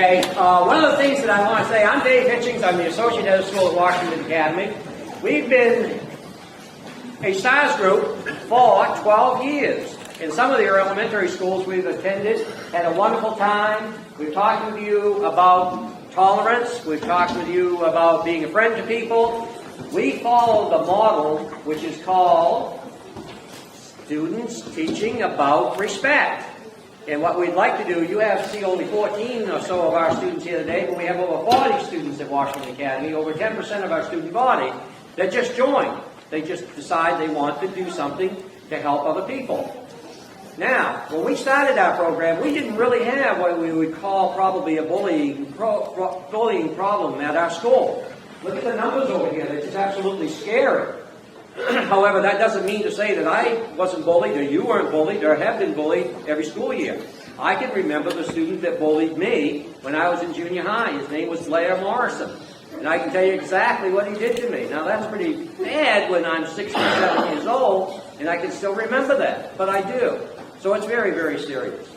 Okay, one of the things that I want to say, I'm Dave Hitchings, I'm the Associate Head of School at Washington Academy. We've been a STARS group for 12 years. In some of the elementary schools we've attended, had a wonderful time. We've talked with you about tolerance, we've talked with you about being a friend to people. We follow the model which is called Students Teaching About Respect. And what we'd like to do, you see only 14 or so of our students here today, but we have over 40 students at Washington Academy, over 10% of our student body that just joined. They just decide they want to do something to help other people. Now, when we started our program, we didn't really have what we would call probably a bullying problem at our school. Look at the numbers over here, they're just absolutely scary. However, that doesn't mean to say that I wasn't bullied or you weren't bullied or have been bullied every school year. I can remember the student that bullied me when I was in junior high. His name was Blair Morrison. And I can tell you exactly what he did to me. Now, that's pretty bad when I'm 67 years old, and I can still remember that. But I do. So it's very, very serious.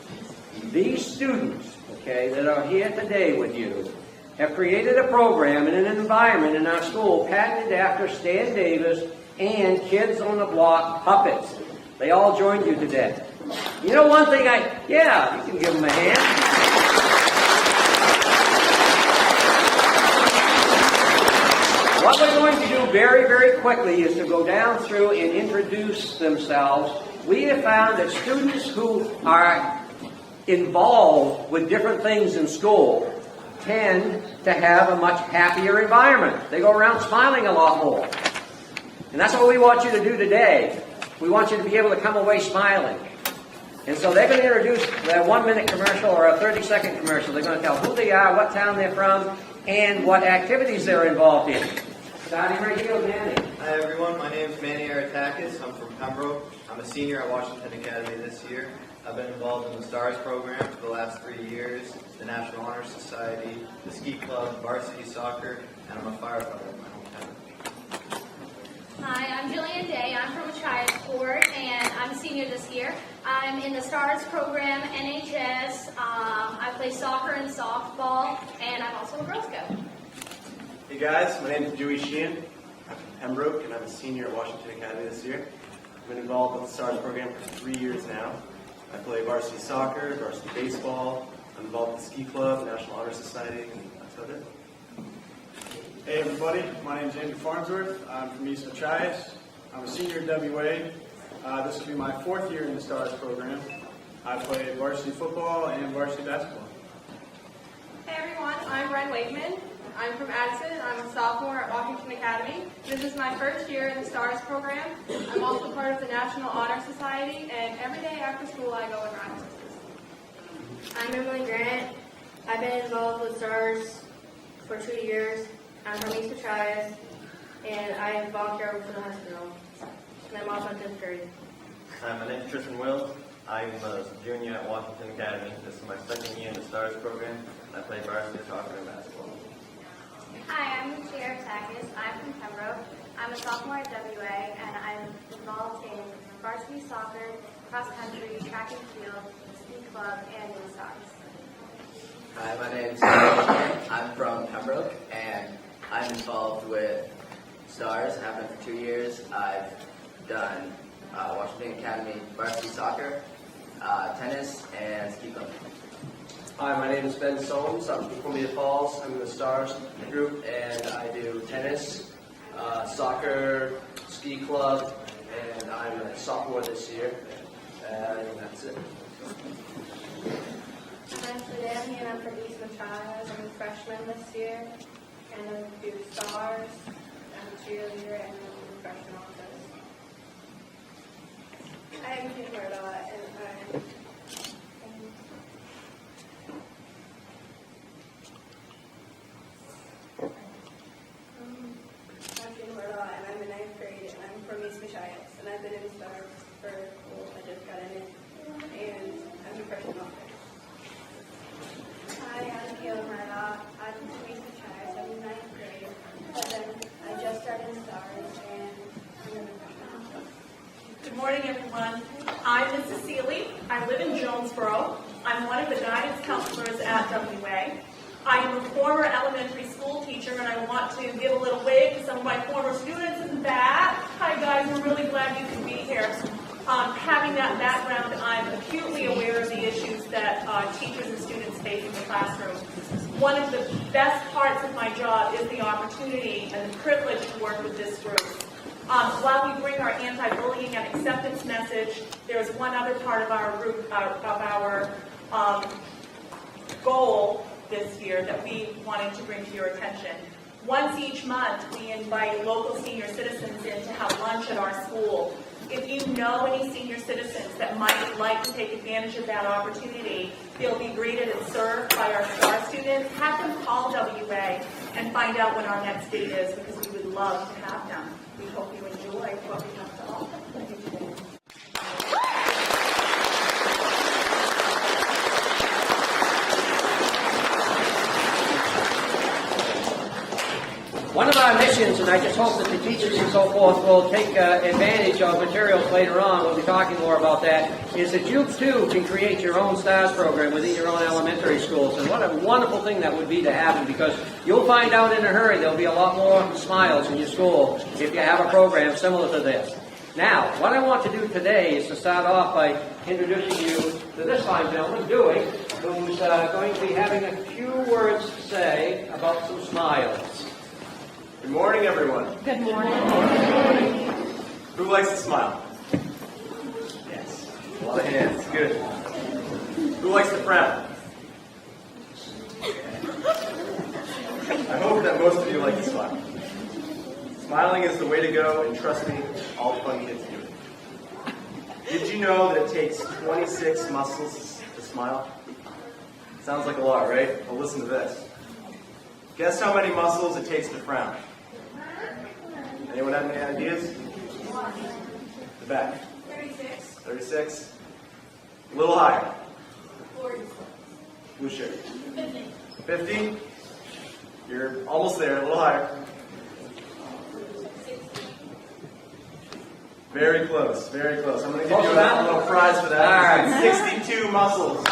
These students, okay, that are here today with you, have created a program and an environment in our school patented after Stan Davis and Kids on the Block puppets. They all joined you today. You know one thing you can give them a hand. What we're going to do very, very quickly is to go down through and introduce themselves. We have found that students who are involved with different things in school tend to have a much happier environment. They go around smiling a lot more. And that's what we want you to do today. We want you to be able to come away smiling. And so they're going to introduce a 1-minute commercial or a 30-second commercial. They're going to tell who they are, what town they're from, and what activities they're involved in. Starting right here with Manny. Hi everyone, my name is Manny Aratakis. I'm from Pembroke. I'm a senior at Washington Academy this year. I've been involved in the STARS program for the last 3 years, the National Honor Society, the Ski Club, varsity soccer, and I'm a firefighter in my hometown. Hi, I'm Jillian Day. I'm from Machias Court, and I'm a senior this year. I'm in the STARS program, NHS. I play soccer and softball, and I'm also a Girl Scout. Hey guys, my name is Dewey Sheehan. I'm from Pembroke, and I'm a senior at Washington Academy this year. I've been involved with the STARS program for 3 years now. I play varsity soccer, varsity baseball. I'm involved with the Ski Club, National Honor Society, and that's about it. Hey everybody, my name is Andrew Farnsworth. I'm from East Machias. I'm a senior at WA. This will be my 4th year in the STARS program. I play varsity football and varsity basketball. Hey everyone, I'm Ren Wakeman. I'm from Addison. I'm a sophomore at Washington Academy. This is my 1st year in the STARS program. I'm also part of the National Honor Society, and every day after school I go and ride sisters. I'm Emily Grant. I've been involved with STARS for 2 years. I'm from East Machias, and I volunteer for the hospital. And I'm also in 5th grade. Hi, my name is Tristan Wills. I'm a junior at Washington Academy. This is my 2nd year in the STARS program. I play varsity soccer and basketball. Hi, I'm Lucia Aratakis. I'm from Pembroke. I'm a sophomore at WA, and I'm involved in varsity soccer, cross country, track and field, ski club, and in STARS. Hi, my name is Sarah. I'm from Pembroke, and I'm involved with STARS. I've been for 2 years. I've done Washington Academy varsity soccer, tennis, and ski club. Hi, my name is Ben Soames. I'm from Columbia Falls. I'm in the STARS group, and I do tennis, soccer, ski club, and I'm a sophomore this year. And that's it. I'm Sudan, and I'm from East Machias. I'm a freshman this year, and I do STARS. I'm a cheerleader, and I'm in the freshman office. I'm Kim Murdoch, and I'm in 9th grade, and I'm from East Machias, and I've been in STARS for, I just got in it, and I'm a freshman officer. Hi, I'm Kayla Murdoch. I'm from East Machias. I'm in 9th grade. But then I just started STARS, and I'm in the freshman office. Good morning, everyone. I'm Mrs. Seeley. I live in Jonesboro. I'm one of the guidance counselors at WA. I am a former elementary school teacher, and I want to give a little wave to some of my former students in the back. Hi guys, we're really glad you could be here. Having that background, I'm acutely aware of the issues that teachers and students face in the classroom. One of the best parts of my job is the opportunity and the privilege to work with this group. While we bring our anti-bullying and acceptance message, there's one other part of our group, of our goal this year that we wanted to bring to your attention. Once each month, we invite local senior citizens in to have lunch at our school. If you know any senior citizens that might like to take advantage of that opportunity, they'll be greeted and served by our STAR students. Have them call WA and find out when our next date is, because we would love to have them. We hope you enjoy what we have to offer. Thank you today. One of our missions, and I just hope that the teachers and so forth will take advantage of materials later on, we'll be talking more about that, is that you too can create your own STARS program within your own elementary schools. And what a wonderful thing that would be to happen, because you'll find out in a hurry there'll be a lot more smiles in your school if you have a program similar to this. Now, what I want to do today is to start off by introducing you to this fine gentleman, Dewey, who's going to be having a few words to say about some smiles. Good morning, everyone. Good morning. Who likes to smile? Yes. A lot of hands. Good. Who likes to frown? I hope that most of you like to smile. Smiling is the way to go, and trust me, all fun kids do it. Did you know that it takes 26 muscles to smile? Sounds like a lot, right? Well, listen to this. Guess how many muscles it takes to frown? Anyone have any ideas? The back. 36. 36. A little higher. 40. Blue shirt. 50. 50. You're almost there. A little higher. Very close. Very close. I'm going to give you a little prize for that. All right. 62 muscles.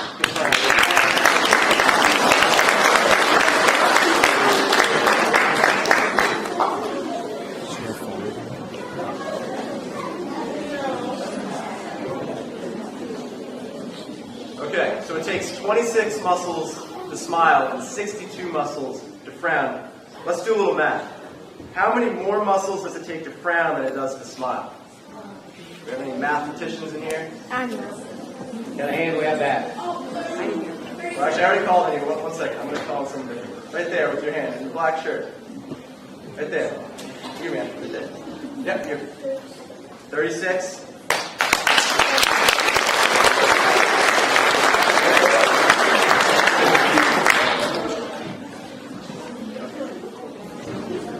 Okay, so it takes 26 muscles to smile and 62 muscles to frown. Let's do a little math. How many more muscles does it take to frown than it does to smile? Do we have any mathematicians in here? Got a hand, we have that. Well, actually, I already called you. One second. I'm going to call somebody. Right there with your hand in the black shirt. Right there. You, man. Right there. Yep, you. 36.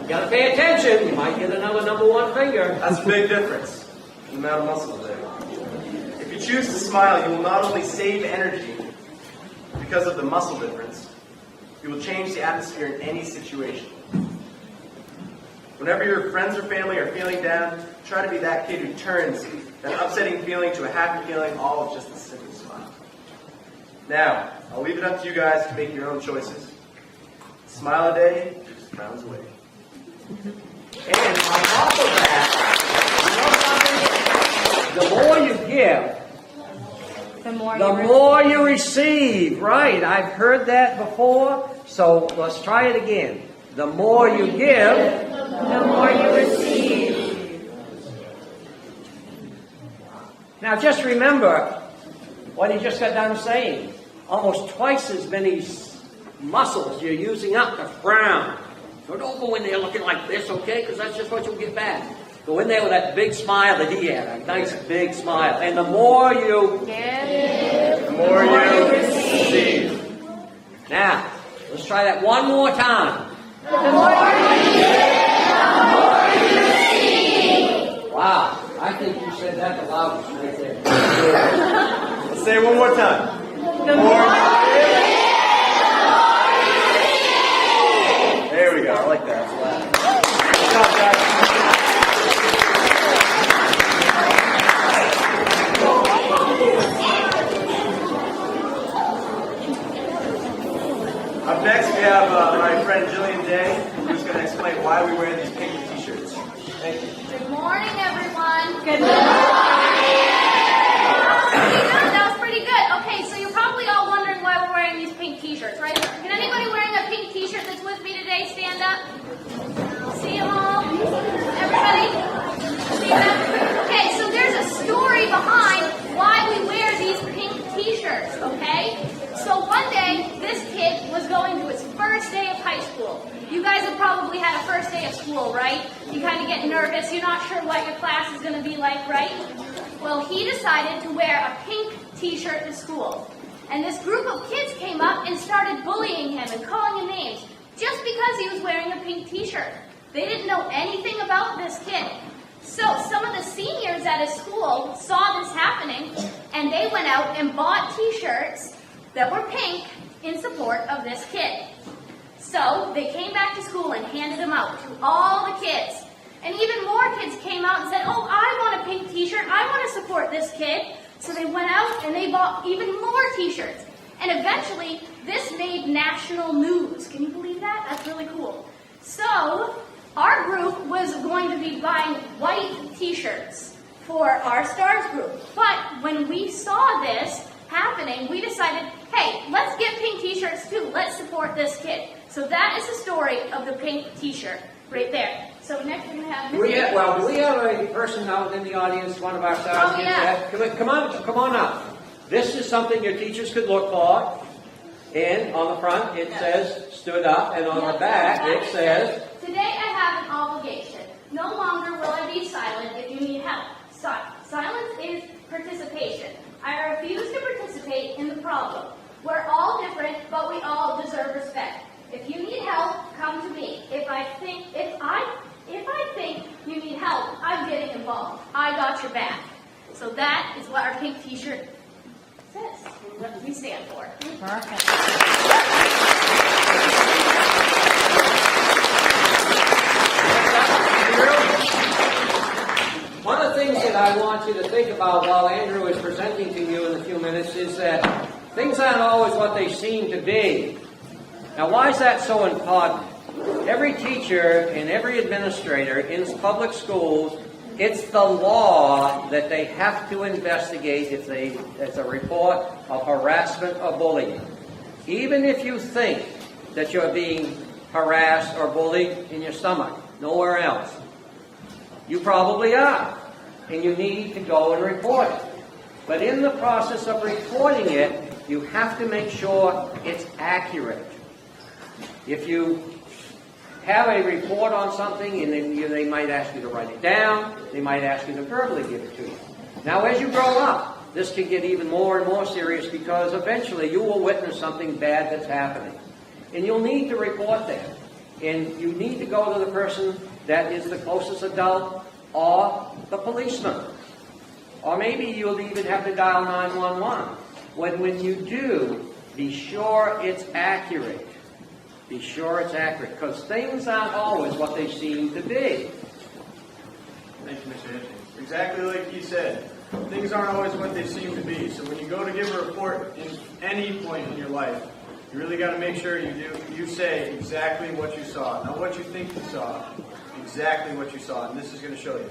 You gotta pay attention. You might get another number one finger. That's a big difference in the amount of muscles there. If you choose to smile, you will not only save energy because of the muscle difference, you will change the atmosphere in any situation. Whenever your friends or family are feeling down, try to be that kid who turns that upsetting feeling to a happy feeling, all with just a simple smile. Now, I'll leave it up to you guys to make your own choices. Smile a day, just frowns away. And on top of that, you know something? The more you give, the more you receive. Right, I've heard that before, so let's try it again. The more you give, the more you receive. Now just remember what he just got done saying. Almost twice as many muscles you're using up to frown. So don't go in there looking like this, okay? Because that's just what you'll get back. Go in there with that big smile that he had, a nice big smile. And the more you give, the more you receive. Now, let's try that one more time. The more you give, the more you receive. Wow, I think you said that the loudest right there. Let's say it one more time. The more you give. There we go. I like that. Good job, guys. Up next, we have my friend Jillian Day, who's going to explain why we wear these pink t-shirts. Thank you. Good morning, everyone. Good morning. That was pretty good. Okay, so you're probably all wondering why we're wearing these pink t-shirts, right? Can anybody wearing a pink t-shirt that's with me today stand up? See them all? Everybody? See them? Okay, so there's a story behind why we wear these pink t-shirts, okay? So one day, this kid was going to his first day of high school. You guys have probably had a first day of school, right? You kind of get nervous. You're not sure what your class is going to be like, right? Well, he decided to wear a pink t-shirt to school. And this group of kids came up and started bullying him and calling him names just because he was wearing a pink t-shirt. They didn't know anything about this kid. So some of the seniors at his school saw this happening, and they went out and bought t-shirts that were pink in support of this kid. So they came back to school and handed them out to all the kids. And even more kids came out and said, oh, I want a pink t-shirt. I want to support this kid. So they went out and they bought even more t-shirts. And eventually, this made national news. Can you believe that? That's really cool. So our group was going to be buying white t-shirts for our STARS group. But when we saw this happening, we decided, hey, let's get pink t-shirts too. Let's support this kid. So that is the story of the pink t-shirt right there. So next we're going to have Do we have a person out in the audience, one of our stars? Oh, yeah. Come on up. This is something your teachers could look for. And on the front, it says, stood up. And on the back, it says, today I have an obligation. No longer will I be silent if you need help. Silence is participation. I refuse to participate in the problem. We're all different, but we all deserve respect. If you need help, come to me. If I think you need help, I'm getting involved. I got your back. So that is what our pink t-shirt says. What we stand for. Perfect. One of the things that I want you to think about while Andrew is presenting to you in a few minutes is that things aren't always what they seem to be. Now, why is that so important? Every teacher and every administrator in public schools, it's the law that they have to investigate if it's a report of harassment or bullying. Even if you think that you're being harassed or bullied in your stomach, nowhere else. You probably are, and you need to go and report it. But in the process of reporting it, you have to make sure it's accurate. If you have a report on something, and they might ask you to write it down, they might ask you to verbally give it to you. Now, as you grow up, this can get even more and more serious because eventually you will witness something bad that's happening. And you'll need to report that. And you need to go to the person that is the closest adult or the policeman. Or maybe you'll even have to dial 911. When you do, be sure it's accurate. Be sure it's accurate, because things aren't always what they seem to be. Thank you, Mr. Hitchens. Exactly like he said, things aren't always what they seem to be. So when you go to give a report in any point in your life, you really got to make sure you say exactly what you saw, not what you think you saw, exactly what you saw, and this is going to show you.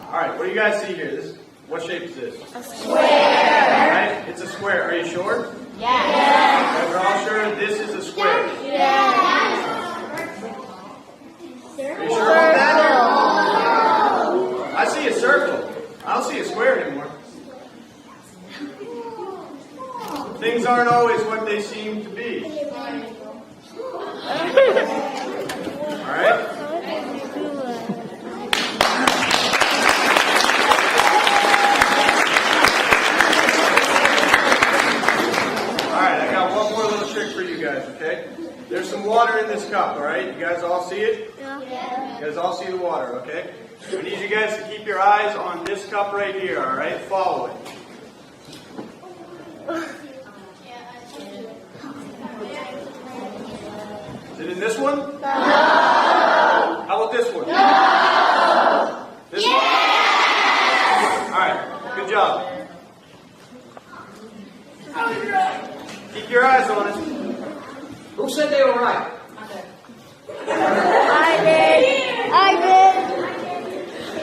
All right, what do you guys see here? What shape is this? A square. All right, it's a square. Are you sure? Yes. We're all sure this is a square. Yes. Are you sure about that? I see a circle. I don't see a square anymore. Things aren't always what they seem to be. All right? Okay? There's some water in this cup, all right? You guys all see it? Yeah. You guys all see the water, okay? I need you guys to keep your eyes on this cup right here, all right? Follow it. Is it in this one? No. How about this one? No. This one? All right. Good job. Keep your eyes on it. Who said they were right? I did. I did.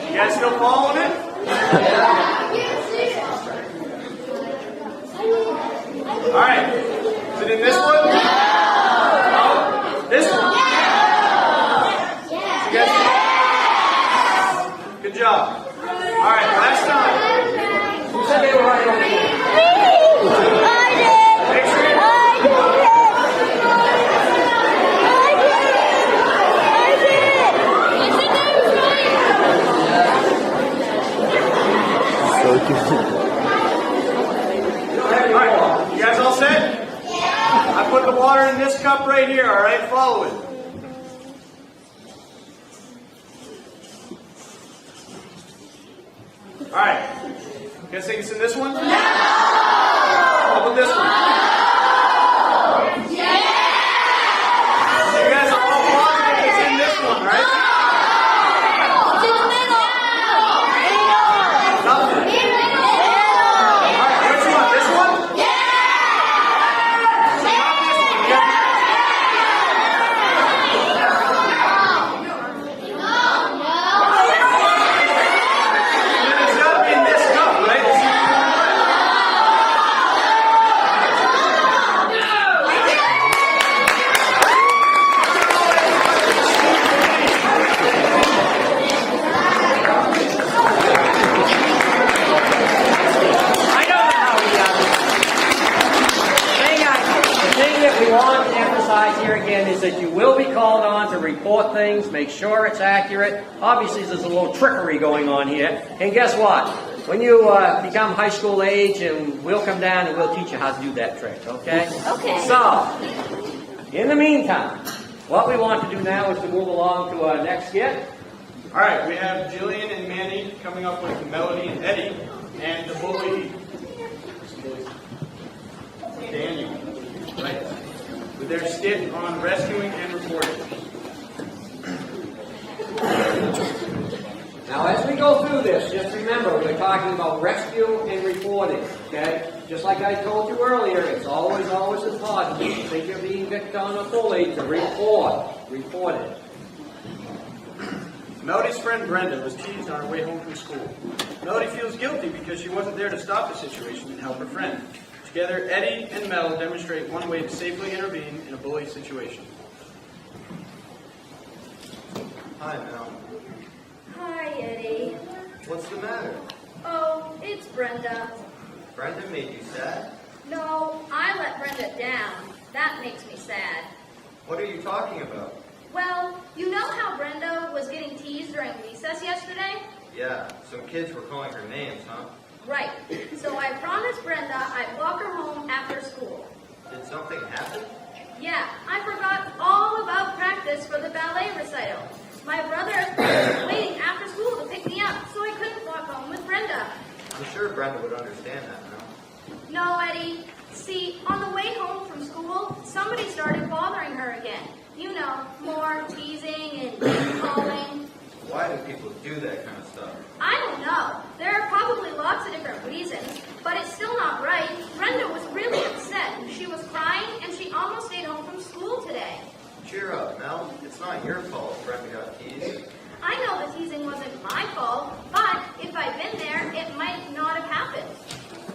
You guys still following it? All right. Is it in this one? No. This one? You guys? Good job. All right, last time. Who said they were right over here? Make sure you All right, you guys all set? Yeah. I put the water in this cup right here, all right? Follow it. All right. You guys think it's in this one? No! How about this one? Yeah! You guys are all positive it's in this one, right? Nothing. All right, which one? This one? So not this one. Then it's got to be in this cup, right? I don't know how he does it. The thing that we want to emphasize here again is that you will be called on to report things, make sure it's accurate. Obviously, there's a little trickery going on here. And guess what? When you become high school age, and we'll come down and we'll teach you how to do that trick, okay? Okay. So, in the meantime, what we want to do now is to move along to our next skit. All right, we have Jillian and Manny coming up with Melody and Eddie, and the bully, Daniel, right, with their skit on rescuing and reporting. Now, as we go through this, just remember, we're talking about rescue and reporting, okay? Just like I told you earlier, it's always important, if you think you're being victim or bullied, to report it. Melody's friend Brenda was teased on her way home from school. Melody feels guilty because she wasn't there to stop the situation and help her friend. Together, Eddie and Mel demonstrate one way to safely intervene in a bully situation. Hi, Mel. Hi, Eddie. What's the matter? Oh, it's Brenda. Brenda made you sad? No, I let Brenda down. That makes me sad. What are you talking about? Well, you know how Brenda was getting teased during recess yesterday? Yeah, some kids were calling her names, huh? Right. So I promised Brenda I'd walk her home after school. Did something happen? Yeah, I forgot all about practice for the ballet recital. My brother was waiting after school to pick me up, so I couldn't walk home with Brenda. I'm sure Brenda would understand that now. No, Eddie. See, on the way home from school, somebody started bothering her again. You know, more teasing and name-calling. Why do people do that kind of stuff? I don't know. There are probably lots of different reasons, but it's still not right. Brenda was really upset. She was crying, and she almost stayed home from school today. Cheer up, Mel. It's not your fault Brenda got teased. I know the teasing wasn't my fault, but if I'd been there, it might not have happened.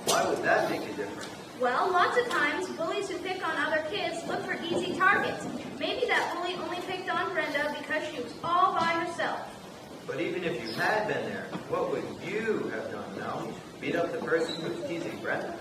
Why would that make a difference? Well, lots of times, bullies who pick on other kids look for easy targets. Maybe that bully only picked on Brenda because she was all by herself. But even if you had been there, what would you have done, Mel? Beat up the person who was teasing Brenda?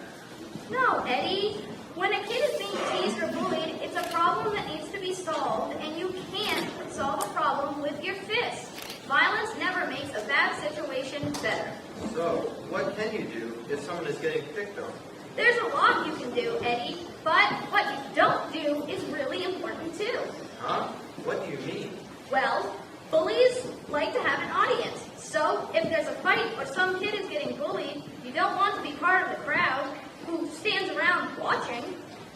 No, Eddie. When a kid is being teased or bullied, it's a problem that needs to be solved, and you can't solve a problem with your fist. Violence never makes a bad situation better. So, what can you do if someone is getting picked on? There's a lot you can do, Eddie, but what you don't do is really important too. Huh? What do you mean? Well, bullies like to have an audience. So, if there's a fight or some kid is getting bullied, you don't want to be part of the crowd who stands around watching.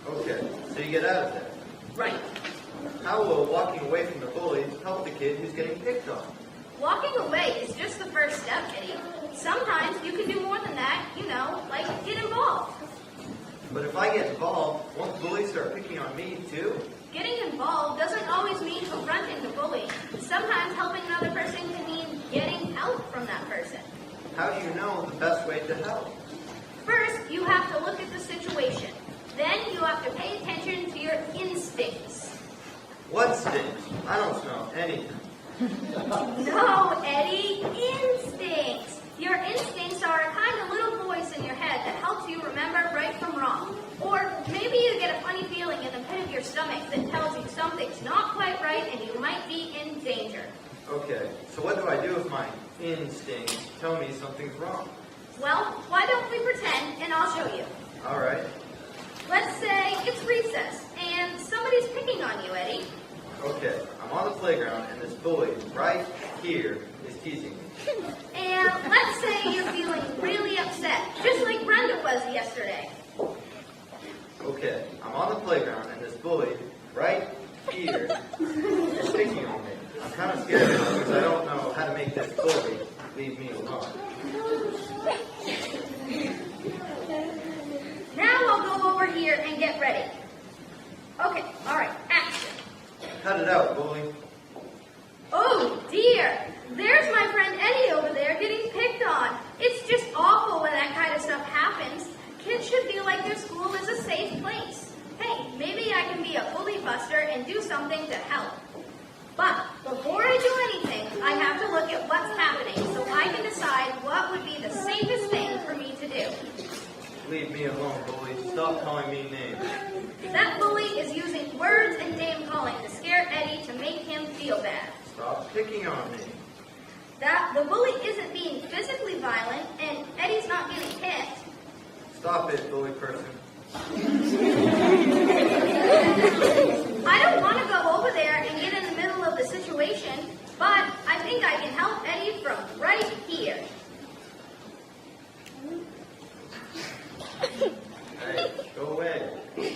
Okay, so you get out of there. Right. How will walking away from the bully help the kid who's getting picked on? Walking away is just the first step, Eddie. Sometimes you can do more than that, you know, like get involved. But if I get involved, won't bullies start picking on me too? Getting involved doesn't always mean confronting the bully. Sometimes helping another person can mean getting help from that person. How do you know the best way to help? First, you have to look at the situation. Then you have to pay attention to your instincts. What stinks? I don't smell anything. No, Eddie, instincts. Your instincts are a kind of little voice in your head that helps you remember right from wrong. Or maybe you get a funny feeling in the pit of your stomach that tells you something's not quite right and you might be in danger. Okay, so what do I do if my instincts tell me something's wrong? Well, why don't we pretend and I'll show you. All right. Let's say it's recess and somebody's picking on you, Eddie. Okay, I'm on the playground and this bully right here is teasing me. And let's say you're feeling really upset, just like Brenda was yesterday. Okay, I'm on the playground and this bully right here is picking on me. I'm kind of scared now because I don't know how to make this bully leave me alone. Now I'll go over here and get ready. Okay, all right, action. Cut it out, bully. Oh dear, there's my friend Eddie over there getting picked on. It's just awful when that kind of stuff happens. Kids should feel like their school is a safe place. Hey, maybe I can be a bully buster and do something to help. But before I do anything, I have to look at what's happening so I can decide what would be the safest thing for me to do. Leave me alone, bully. Stop calling me names. That bully is using words and name calling to scare Eddie to make him feel bad. Stop picking on me. The bully isn't being physically violent and Eddie's not getting hit. Stop it, bully person. I don't want to go over there and get in the middle of the situation, but I think I can help Eddie from right here. Hey, go away. Hey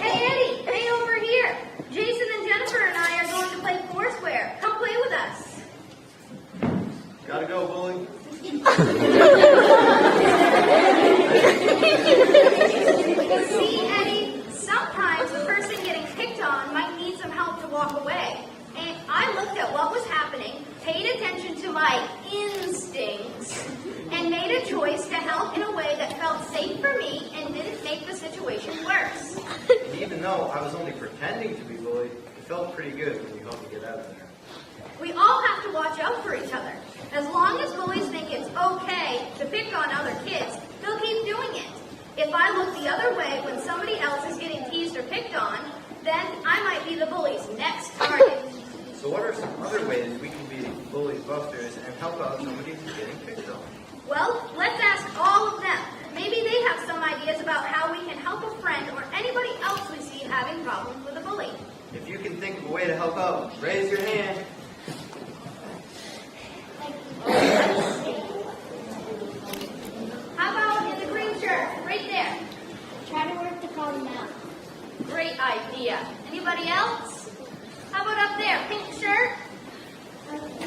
Eddie, hey over here. Jason and Jennifer and I are going to play Foursquare. Come play with us. Gotta go, bully. See, Eddie, sometimes the person getting picked on might need some help to walk away. And I looked at what was happening, paid attention to my instincts, and made a choice to help in a way that felt safe for me and didn't make the situation worse. And even though I was only pretending to be bullied, it felt pretty good when you helped me get out of there. We all have to watch out for each other. As long as bullies think it's okay to pick on other kids, they'll keep doing it. If I look the other way when somebody else is getting teased or picked on, then I might be the bully's next target. So what are some other ways we can be bully busters and help out somebody who's getting picked on? Well, let's ask all of them. Maybe they have some ideas about how we can help a friend or anybody else we see having problems with a bully. If you can think of a way to help out, raise your hand. How about in the green shirt, right there? Try to work to call them out. Great idea. Anybody else? How about up there, pink shirt? I think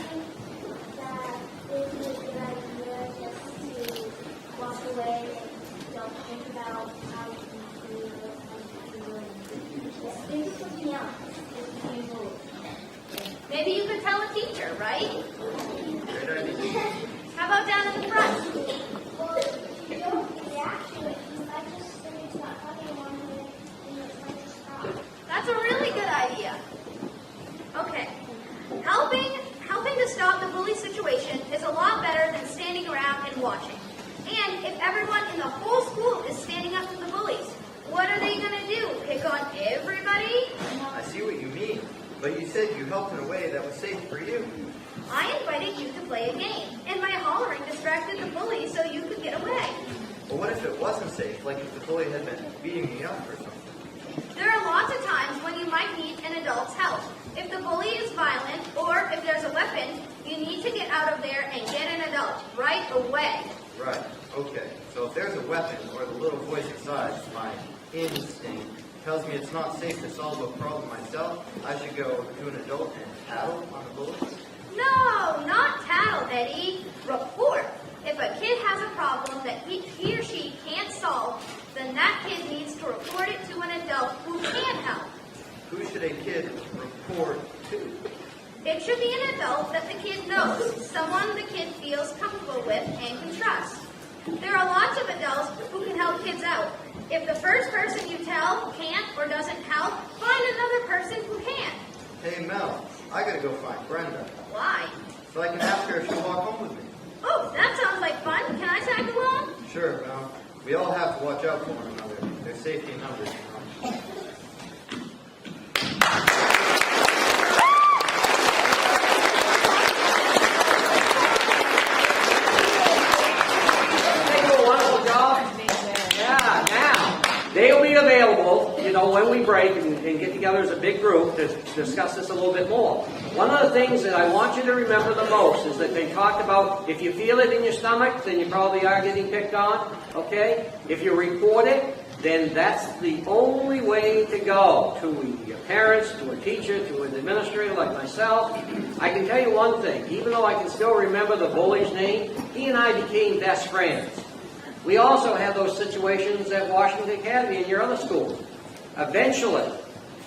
that it would be a good idea just to walk away and don't think about how you feel and just think of something else. Just being bullied. Maybe you could tell a teacher, right? Great idea. How about down in the front? Well, you don't react to it. I just think it's not funny one and it's like to stop. That's a really good idea. Okay. Helping to stop the bully situation is a lot better than standing around and watching. And if everyone in the whole school is standing up to the bullies, what are they going to do? Pick on everybody? I see what you mean, but you said you helped in a way that was safe for you. I invited you to play a game, and my hollering distracted the bully so you could get away. But what if it wasn't safe, like if the bully had been beating me up or something? There are lots of times when you might need an adult's help. If the bully is violent, or if there's a weapon, you need to get out of there and get an adult right away. Right, okay. So if there's a weapon or the little voice inside, my instinct, tells me it's not safe to solve a problem myself, I should go to an adult and tattle on the bully? No, not tattle, Eddie. Report. If a kid has a problem that he or she can't solve, then that kid needs to report it to an Or two? It should be an adult that the kid knows, someone the kid feels comfortable with and can trust. There are lots of adults who can help kids out. If the first person you tell can't or doesn't help, find another person who can. Hey, Mel, I gotta go find Brenda. Why? So I can ask her if she'll walk home with me. Oh, that sounds like fun. Can I tag along? Sure, Mel. We all have to watch out for one another. There's safety in numbers, you know. They'll be available, when we break and get together as a big group to discuss this a little bit more. One of the things that I want you to remember the most is that they talked about if you feel it in your stomach, then you probably are getting picked on, okay? If you report it, then that's the only way to go to your parents, to a teacher, to an administrator like myself. I can tell you one thing, even though I can still remember the bully's name, he and I became best friends. We also had those situations at Washington Academy and your other schools. Eventually,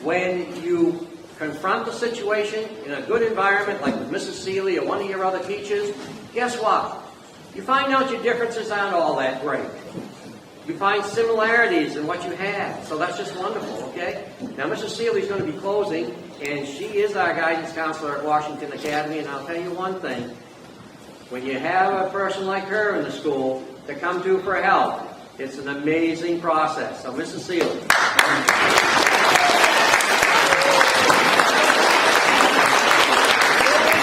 when you confront the situation in a good environment like with Mrs. Seeley or one of your other teachers, guess what? You find out your differences aren't all that great. You find similarities in what you have. So that's just wonderful, okay? Now, Mrs. Seeley's going to be closing, and she is our guidance counselor at Washington Academy, and I'll tell you one thing. When you have a person like her in the school to come to for help, it's an amazing process. So, Mrs. Seeley.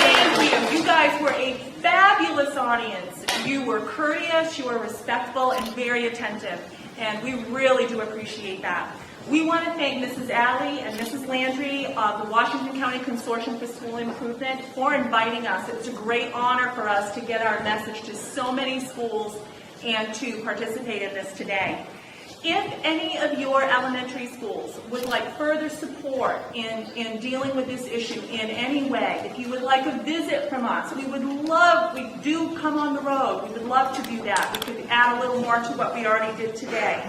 Thank you. You guys were a fabulous audience. You were courteous, you were respectful, and very attentive. And we really do appreciate that. We want to thank Mrs. Alley and Mrs. Landry of the Washington County Consortium for School Improvement for inviting us. It was a great honor for us to get our message to so many schools and to participate in this today. If any of your elementary schools would like further support in dealing with this issue in any way, if you would like a visit from us, we do come on the road. We would love to do that. We could add a little more to what we already did today.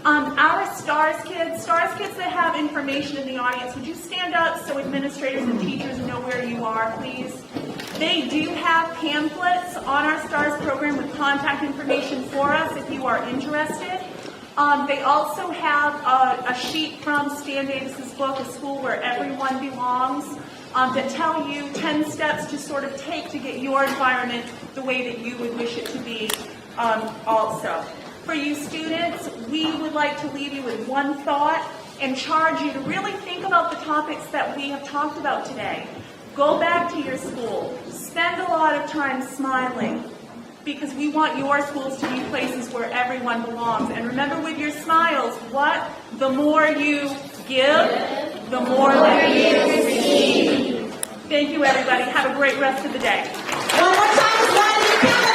Our STARS kids that have information in the audience, would you stand up so administrators and teachers know where you are, please? They do have pamphlets on our STARS program with contact information for us if you are interested. They also have a sheet from Stan Davis's book, A School Where Everyone Belongs, that tell you 10 steps to sort of take to get your environment the way that you would wish it to be also. For you students, we would like to leave you with one thought and charge you to really think about the topics that we have talked about today. Go back to your school. Spend a lot of time smiling, because we want your schools to be places where everyone belongs. And remember with your smiles, what? The more you give, the more that you receive. Thank you, everybody. Have a great rest of the day. One more time,